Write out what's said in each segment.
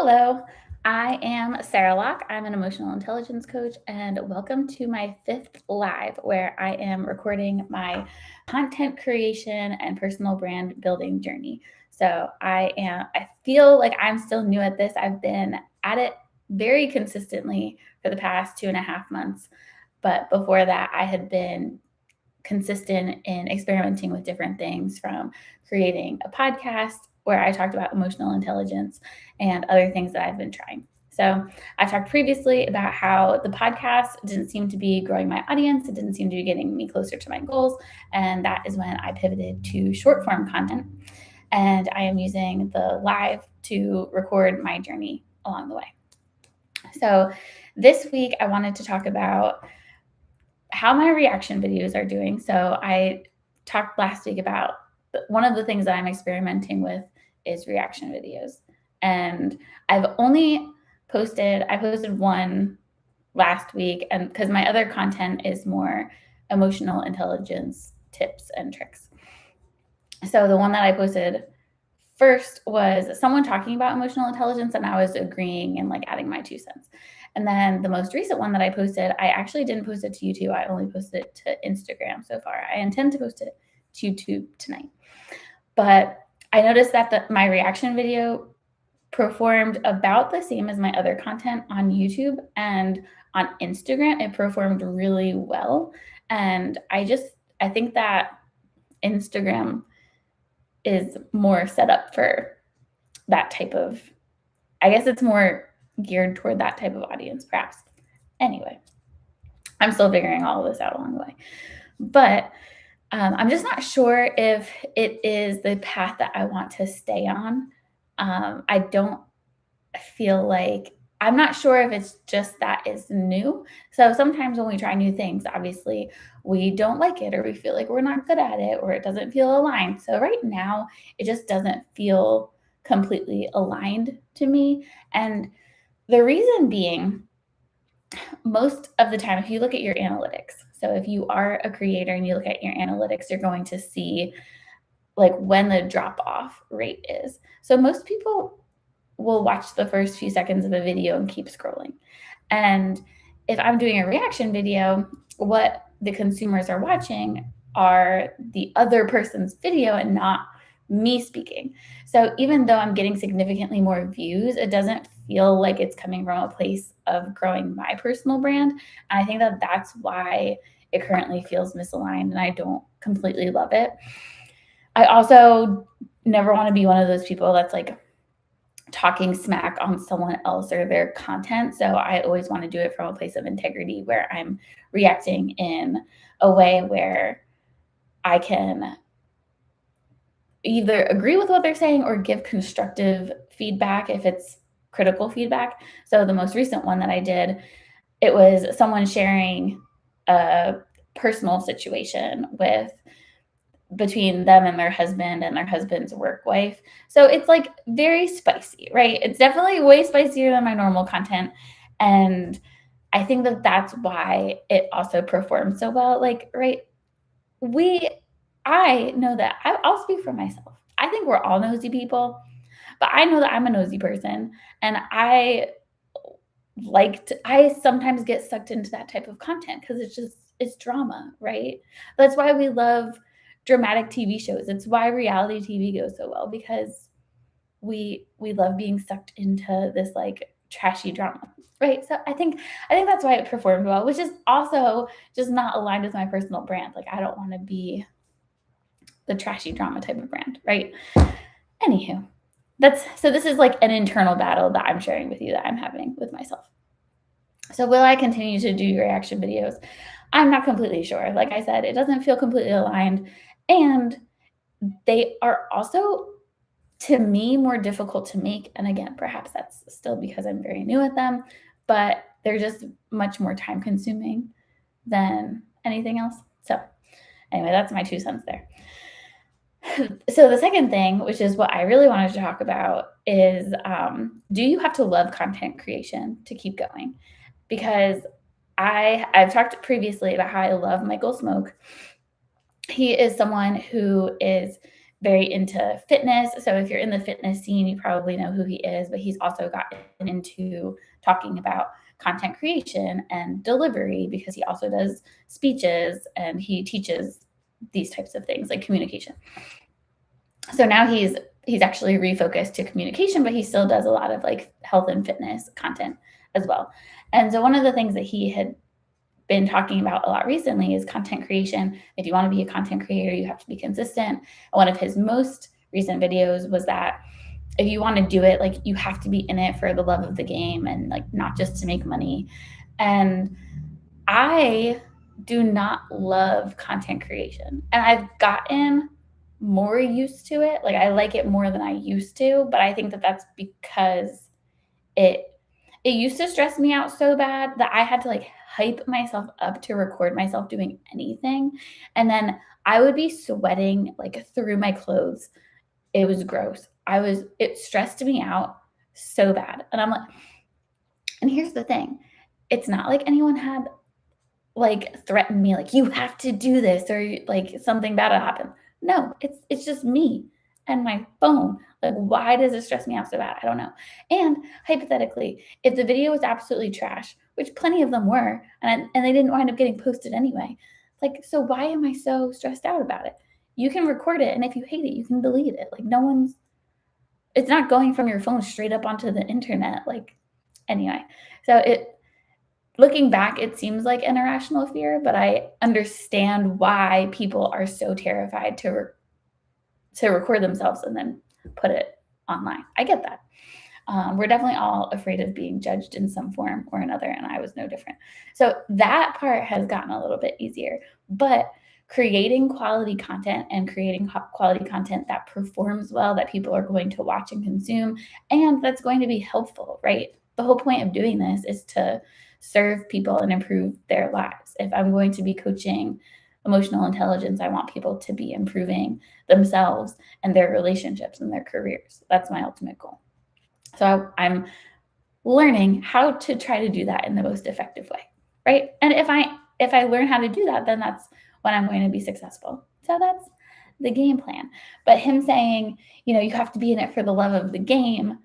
Hello, I am Sarah Locke. I'm an emotional intelligence coach, and welcome to my fifth live where I am recording my content creation and personal brand building journey. I feel like I'm still new at this. I've been at it very consistently for the past 2.5 months. But before that, I had been consistent in experimenting with different things from creating a podcast where I talked about emotional intelligence and other things that I've been trying. So, I talked previously about how the podcast didn't seem to be growing my audience. It didn't seem to be getting me closer to my goals. And that is when I pivoted to short form content. And I am using the live to record my journey along the way. So, this week I wanted to talk about how my reaction videos are doing. So I talked last week about one of the things that I'm experimenting with is reaction videos. And I posted one last week, and because my other content is more emotional intelligence tips and tricks. So the one that I posted first was someone talking about emotional intelligence, and I was agreeing and like adding my 2 cents. And then the most recent one that I posted, I actually didn't post it to YouTube. I only posted it to Instagram so far. I intend to post it to YouTube tonight. But I noticed that my reaction video performed about the same as my other content on YouTube, and on Instagram it performed really well. And I think that Instagram is more set up for that type of, I guess it's more geared toward that type of audience, perhaps. Anyway, I'm still figuring all of this out along the way. But I'm just not sure if it is the path that I want to stay on. I don't feel like, I'm not sure if it's just that is new. So sometimes when we try new things, obviously we don't like it, or we feel like we're not good at it, or it doesn't feel aligned. So right now, it just doesn't feel completely aligned to me. And the reason being, most of the time, if you look at your analytics, so if you are a creator and you look at your analytics, you're going to see like when the drop off rate is. So most people will watch the first few seconds of a video and keep scrolling. And if I'm doing a reaction video, what the consumers are watching are the other person's video and not me speaking. So even though I'm getting significantly more views, it doesn't feel like it's coming from a place of growing my personal brand. And I think that that's why it currently feels misaligned, and I don't completely love it. I also never want to be one of those people that's like talking smack on someone else or their content. So I always want to do it from a place of integrity where I'm reacting in a way where I can either agree with what they're saying or give constructive feedback if it's critical feedback. So the most recent one that I did, it was someone sharing a personal situation between them and their husband's work wife. So it's like very spicy, right? It's definitely way spicier than my normal content. And I think that that's why it also performs so well. Like, right, I know that I'll speak for myself. I think we're all nosy people, but I know that I'm a nosy person, and I sometimes get sucked into that type of content because it's drama, right? That's why we love dramatic TV shows. It's why reality TV goes so well, because we love being sucked into this like trashy drama, right? So I think that's why it performed well, which is also just not aligned with my personal brand. Like, I don't want to be the trashy drama type of brand, right? Anywho, this is like an internal battle that I'm sharing with you that I'm having with myself. So will I continue to do reaction videos? I'm not completely sure. Like I said, it doesn't feel completely aligned. And they are also, to me, more difficult to make. And again, perhaps that's still because I'm very new at them, but they're just much more time consuming than anything else. So anyway, that's my 2 cents there. So the second thing, which is what I really wanted to talk about, is do you have to love content creation to keep going? Because I've talked previously about how I love Michael Smoke. He is someone who is very into fitness. So if you're in the fitness scene, you probably know who he is, but he's also gotten into talking about content creation and delivery because he also does speeches and he teaches these types of things like communication. So now he's actually refocused to communication, but he still does a lot of like health and fitness content as well. And so one of the things that he had been talking about a lot recently is content creation. If you want to be a content creator, you have to be consistent. One of his most recent videos was that if you want to do it, like you have to be in it for the love of the game and like not just to make money. And I do not love content creation. And I've gotten more used to it. Like I like it more than I used to, but I think that that's because it it used to stress me out so bad that I had to like hype myself up to record myself doing anything. And then I would be sweating like through my clothes. It was gross. It stressed me out so bad. And I'm like, and here's the thing. It's not like anyone had like threatened me like you have to do this or like something bad will happen. No, it's just me and my phone. Like why does it stress me out so bad? I don't know. And hypothetically, if the video was absolutely trash, which plenty of them were, and they didn't wind up getting posted anyway, like so why am I so stressed out about it? You can record it and if you hate it, you can delete it. Like no one's it's not going from your phone straight up onto the internet like anyway. So it looking back, it seems like an irrational fear, but I understand why people are so terrified to record themselves and then put it online. I get that. We're definitely all afraid of being judged in some form or another, and I was no different. So that part has gotten a little bit easier, but creating quality content and creating quality content that performs well, that people are going to watch and consume, and that's going to be helpful, right? The whole point of doing this is to serve people and improve their lives. If I'm going to be coaching emotional intelligence, I want people to be improving themselves and their relationships and their careers. That's my ultimate goal. So I'm learning how to try to do that in the most effective way, right? And if I learn how to do that, then that's when I'm going to be successful. So that's the game plan. But him saying, you have to be in it for the love of the game,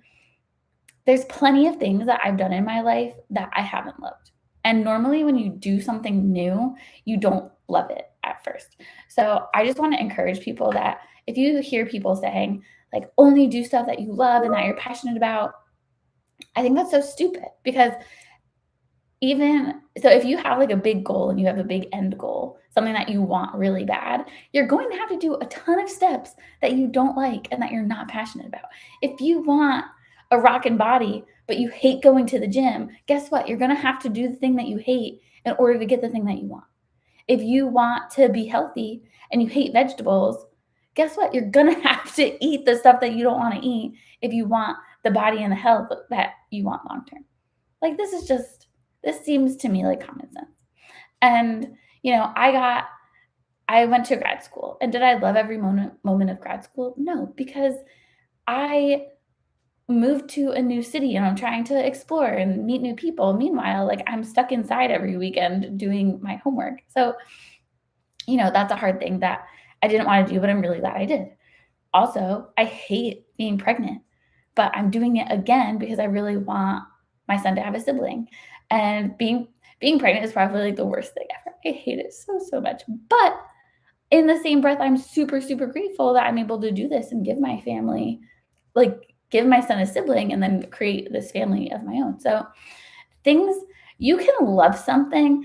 there's plenty of things that I've done in my life that I haven't loved. And normally when you do something new, you don't love it at first. So I just want to encourage people that if you hear people saying, like, only do stuff that you love and that you're passionate about, I think that's so stupid because if you have like a big goal and you have a big end goal, something that you want really bad, you're going to have to do a ton of steps that you don't like and that you're not passionate about. If you want a rockin' body, but you hate going to the gym, guess what? You're going to have to do the thing that you hate in order to get the thing that you want. If you want to be healthy and you hate vegetables, guess what? You're going to have to eat the stuff that you don't want to eat if you want the body and the health that you want long term. Like this seems to me like common sense. And, I went to grad school. And did I love every moment of grad school? No, because I moved to a new city and I'm trying to explore and meet new people. Meanwhile, like I'm stuck inside every weekend doing my homework. So, that's a hard thing that I didn't want to do, but I'm really glad I did. Also, I hate being pregnant, but I'm doing it again because I really want my son to have a sibling. And being pregnant is probably like the worst thing ever. I hate it so much. But in the same breath, I'm super, super grateful that I'm able to do this and give my son a sibling and then create this family of my own. So you can love something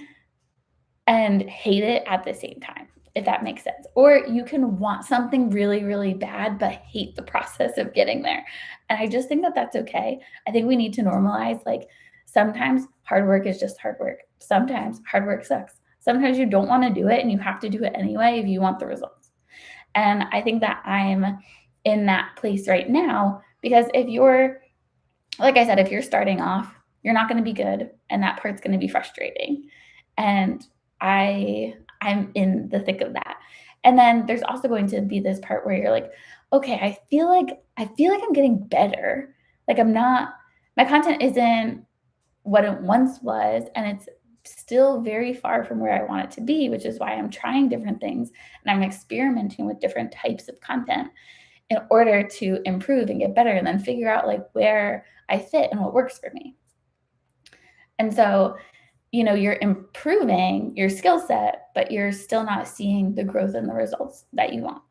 and hate it at the same time, if that makes sense. Or you can want something really, really bad, but hate the process of getting there. And I just think that that's okay. I think we need to normalize, like, sometimes hard work is just hard work. Sometimes hard work sucks. Sometimes you don't want to do it and you have to do it anyway if you want the results. And I think that I'm in that place right now because like I said, if you're starting off, you're not going to be good and that part's going to be frustrating. And I'm in the thick of that. And then there's also going to be this part where you're like, okay, I feel like I'm getting better. Like my content isn't what it once was, and it's still very far from where I want it to be, which is why I'm trying different things and I'm experimenting with different types of content in order to improve and get better and then figure out like where I fit and what works for me. And so, you're improving your skill set, but you're still not seeing the growth and the results that you want.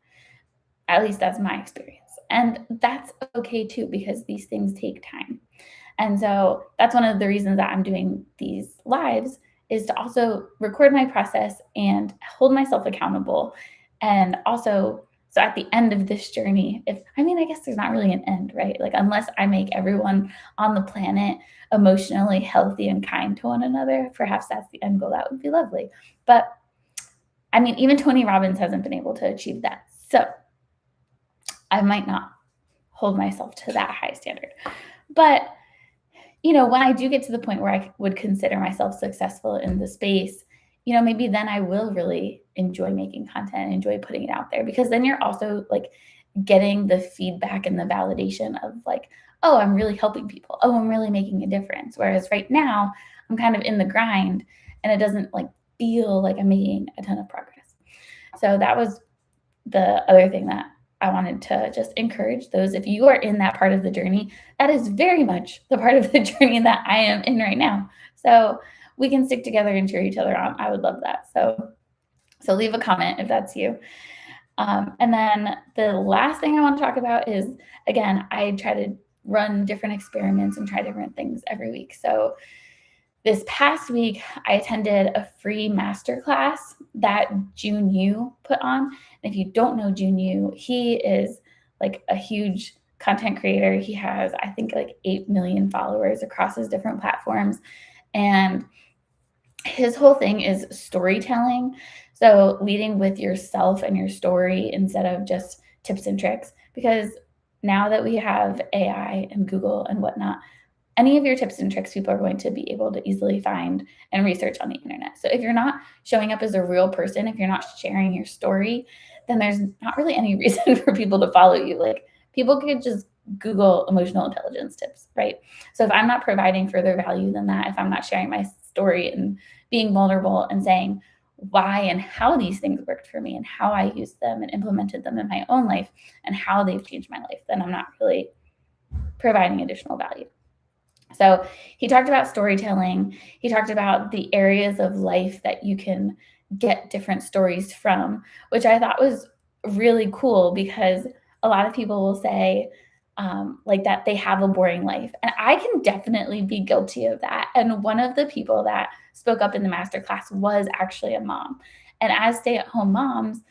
At least that's my experience. And that's okay too, because these things take time. And so that's one of the reasons that I'm doing these lives is to also record my process and hold myself accountable. And also, so at the end of this journey, I guess there's not really an end, right? Like, unless I make everyone on the planet emotionally healthy and kind to one another, perhaps that's the end goal. That would be lovely. But even Tony Robbins hasn't been able to achieve that. So I might not hold myself to that high standard. But when I do get to the point where I would consider myself successful in the space, maybe then I will really enjoy making content, enjoy putting it out there, because then you're also like getting the feedback and the validation of like, oh, I'm really helping people. Oh, I'm really making a difference. Whereas right now I'm kind of in the grind and it doesn't like feel like I'm making a ton of progress. So that was the other thing that I wanted to just encourage those. If you are in that part of the journey, that is very much the part of the journey that I am in right now. So we can stick together and cheer each other on. I would love that. So leave a comment if that's you. And then the last thing I want to talk about is, again, I try to run different experiments and try different things every week. So this past week, I attended a free masterclass that Jun Yu put on. And if you don't know Jun Yu, he is like a huge content creator. He has, I think, like 8 million followers across his different platforms. And his whole thing is storytelling. So leading with yourself and your story instead of just tips and tricks. Because now that we have AI and Google and whatnot, any of your tips and tricks people are going to be able to easily find and research on the internet. So if you're not showing up as a real person, if you're not sharing your story, then there's not really any reason for people to follow you. Like, people could just Google emotional intelligence tips, right? So if I'm not providing further value than that, if I'm not sharing my story and being vulnerable and saying why and how these things worked for me and how I used them and implemented them in my own life and how they've changed my life, then I'm not really providing additional value. So he talked about storytelling. He talked about the areas of life that you can get different stories from, which I thought was really cool, because a lot of people will say like that they have a boring life. And I can definitely be guilty of that. And one of the people that spoke up in the masterclass was actually a mom. And as stay-at-home moms,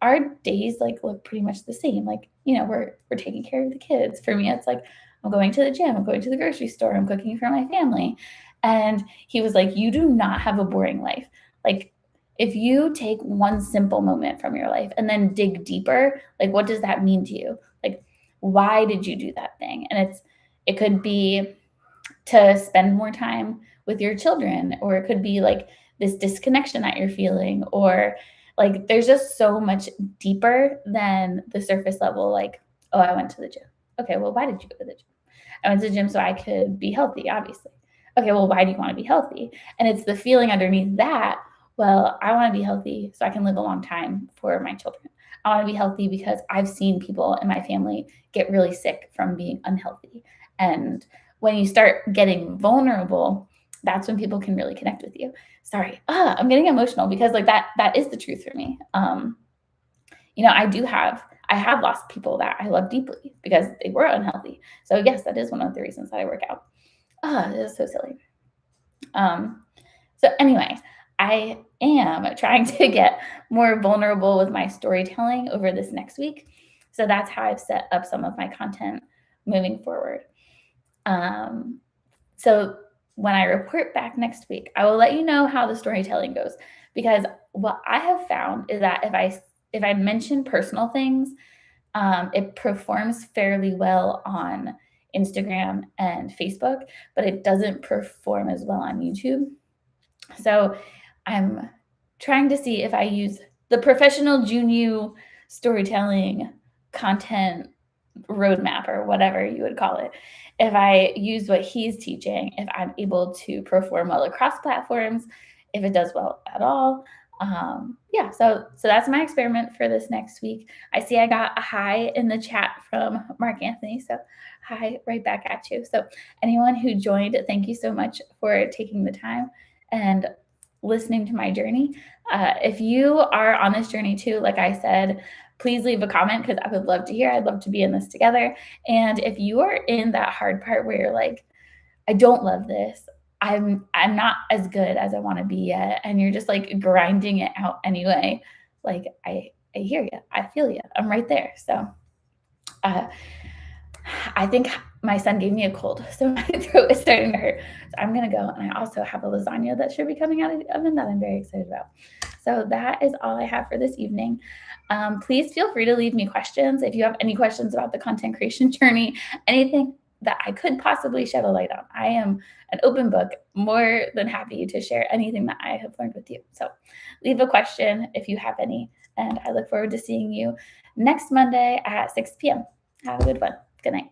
our days like look pretty much the same. Like, we're taking care of the kids. For me, it's like, I'm going to the gym, I'm going to the grocery store, I'm cooking for my family. And he was like, you do not have a boring life. Like, if you take one simple moment from your life and then dig deeper, like, what does that mean to you? Like, why did you do that thing? And it could be to spend more time with your children, or it could be like this disconnection that you're feeling, or like there's just so much deeper than the surface level. Like, oh, I went to the gym. Okay, well, why did you go to the gym? I went to the gym so I could be healthy, obviously. Okay, well, why do you want to be healthy? And it's the feeling underneath that. Well, I want to be healthy so I can live a long time for my children. I want to be healthy because I've seen people in my family get really sick from being unhealthy. And when you start getting vulnerable, that's when people can really connect with you. Sorry, I'm getting emotional because like that is the truth for me. I have lost people that I love deeply because they were unhealthy. So yes, that is one of the reasons that I work out. It is so silly. So anyway, I am trying to get more vulnerable with my storytelling over this next week. So that's how I've set up some of my content moving forward. So when I report back next week, I will let you know how the storytelling goes, because what I have found is that if I mention personal things, it performs fairly well on Instagram and Facebook, but it doesn't perform as well on YouTube. So I'm trying to see if I use the professional Jun Yu storytelling content roadmap, or whatever you would call it. If I use what he's teaching, if I'm able to perform well across platforms, if it does well at all. Yeah, so that's my experiment for this next week. I see I got a hi in the chat from Mark Anthony, so hi right back at you. So anyone who joined, thank you so much for taking the time and listening to my journey. If you are on this journey too, like I said, please leave a comment because I would love to hear. I'd love to be in this together. And if you are in that hard part where you're like, I don't love this, I'm not as good as I want to be yet, and you're just like grinding it out anyway, like I hear you, I feel you, I'm right there. So I think my son gave me a cold, so my throat is starting to hurt. So I'm gonna go, and I also have a lasagna that should be coming out of the oven that I'm very excited about. So that is all I have for this evening. Please feel free to leave me questions if you have any questions about the content creation journey, anything that I could possibly shed a light on. I am an open book, more than happy to share anything that I have learned with you. So leave a question if you have any, and I look forward to seeing you next Monday at 6 p.m. Have a good one. Good night.